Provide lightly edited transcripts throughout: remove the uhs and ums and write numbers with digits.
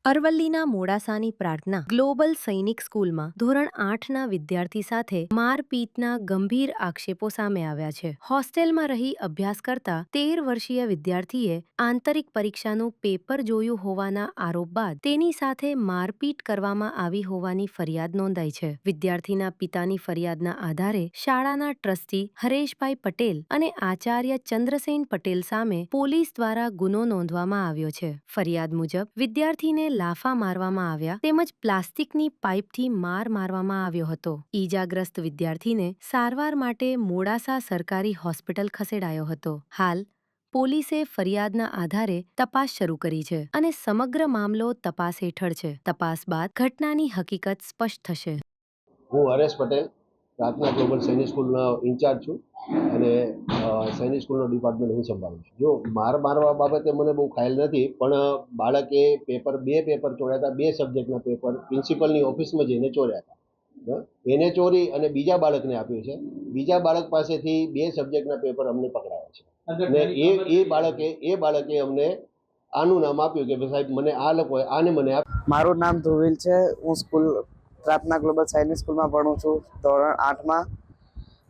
અરવલ્લીના મોડાસાની પ્રાર્થના ગ્લોબલ સૈનિક સ્કૂલમાં ધોરણ 8ના વિદ્યાર્થી સાથે મારપીટના ગંભીર આક્ષેપો સામે આવ્યા છે. હોસ્ટેલમાં રહી અભ્યાસ કરતા 13 વર્ષીય વિદ્યાર્થીએ આંતરિક પરીક્ષાનું પેપર જોયું હોવાના આરોપ બાદ તેની સાથે મારપીટ કરવામાં આવી હોવાની ફરિયાદ નોંધાઈ છે. વિદ્યાર્થીના પિતાની ફરિયાદના આધારે શાળાના ટ્રસ્ટી હરેશભાઈ પટેલ અને આચાર્ય ચંદ્રસેન પટેલ સામે પોલીસ દ્વારા ગુનો નોંધવામાં આવ્યો છે. ફરિયાદ મુજબ વિદ્યાર્થીને લાફા મારવામાં આવ્યા તેમજ પ્લાસ્ટિકની પાઇપથી માર મારવામાં આવ્યો હતો. ઈજાગ્રસ્ત વિદ્યાર્થીને સારવાર માટે મોડાસા સરકારી હોસ્પિટલ ખસેડાયો હતો. હાલ પોલીસે ફરિયાદના આધારે તપાસ શરૂ કરી છે અને સમગ્ર મામલો તપાસ હેઠળ છે. તપાસ બાદ ઘટનાની હકીકત સ્પષ્ટ થશે. હું હરેશ પટેલ પ્રાર્થના ગ્લોબલ સૈનિક સ્કૂલનો ઇન્ચાર્જ છું અને સૈનિક સ્કૂલનો ડિપાર્ટમેન્ટ હું સંભાળું છું. જો મારવા બાબતે મને બહુ ખ્યાલ નથી, પણ બાળકે બે પેપર ચોર્યા હતા. 2 સબ્જેક્ટના પેપર પ્રિન્સિપલની ઓફિસમાં જઈને ચોર્યા હતા. એને ચોરી અને બીજા બાળકને આપ્યું છે. બીજા બાળક પાસેથી 2 સબ્જેક્ટના પેપર અમને પકડાયા છે અને એ બાળકે અમને આનું નામ આપ્યું કે સાહેબ મને આ લોકો આને મને મારું નામ ધ્રુવિલ છે. હું સ્કૂલ પ્રાર્થના ગ્લોબલ સૈનિક સ્કૂલમાં ભણું છું, ધોરણ 8માં.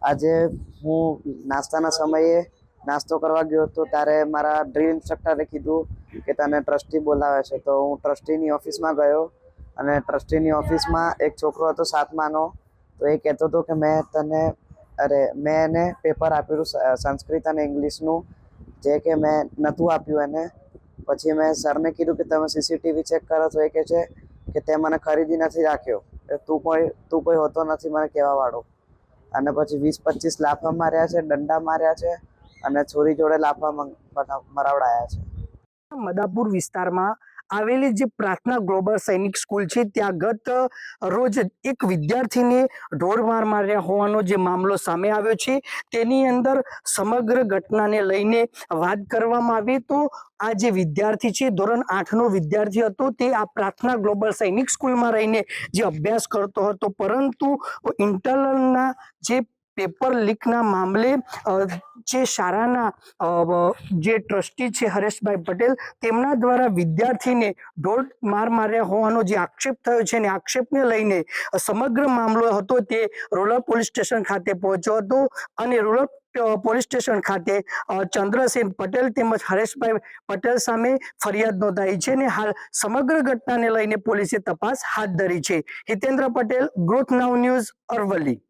આજે હું નાસ્તાના સમયે નાસ્તો કરવા ગયો હતો ત્યારે મારા ડ્રીલ ઇન્સ્ટ્રક્ટરે કીધું કે તને ટ્રસ્ટી બોલાવે છે. તો હું ટ્રસ્ટીની ઓફિસમાં ગયો અને ટ્રસ્ટીની ઓફિસમાં એક છોકરો હતો 7માનો. તો એ કહેતો હતો કે મેં એને પેપર આપેલું સંસ્કૃત અને ઇંગ્લિશનું, જે કે મેં નહોતું આપ્યું એને. પછી મેં સરને કીધું કે તમે સીસીટીવી ચેક કરો. તો એ કહે છે કે તે મને ખરીદી નથી રાખ્યો, તું કોઈ હોતો નથી મને કહેવાવાળો. અને પછી 20-25 લાફા માર્યા છે, દંડા માર્યા છે અને છોરી જોડે લાફા મરાવડાયા છે. મદાપુર વિસ્તારમાં આવેલી જે પ્રાર્થના ગ્લોબલ સૈનિક સ્કૂલ છે ત્યાં ગત રોજ એક વિદ્યાર્થીને ઢોરમાર માર્યા હોવાનો જે મામલો સામે આવ્યો છે. તેની અંદર સમગ્ર ઘટનાને લઈને વાત કરવામાં આવે તો આ જે વિદ્યાર્થી છે ધોરણ 8નો વિદ્યાર્થી હતો. તે આ પ્રાર્થના ગ્લોબલ સૈનિક સ્કૂલમાં રહીને જે અભ્યાસ કરતો હતો, પરંતુ ઇન્ટરનલના જે પેપર લીકના મામલે જે શાળાના જે ટ્રસ્ટી છે હરેશભાઈ પટેલ, તેમના દ્વારા વિદ્યાર્થીને ઢોર માર્યા હોવાનો જે આક્ષેપ થયો છે અને આક્ષેપને લઈને સમગ્ર મામલો હતો તે રૂરલ પોલીસ સ્ટેશન ખાતે પહોંચ્યો હતો અને રૂરલ પોલીસ સ્ટેશન ખાતે ચંદ્રસેન પટેલ તેમજ હરેશભાઈ પટેલ સામે ફરિયાદ નોંધાઈ છે અને હાલ સમગ્ર ઘટનાને લઈને પોલીસે તપાસ હાથ ધરી છે. હિતેન્દ્ર પટેલ, ગ્રોથ નાઉ ન્યૂઝ, અરવલ્લી.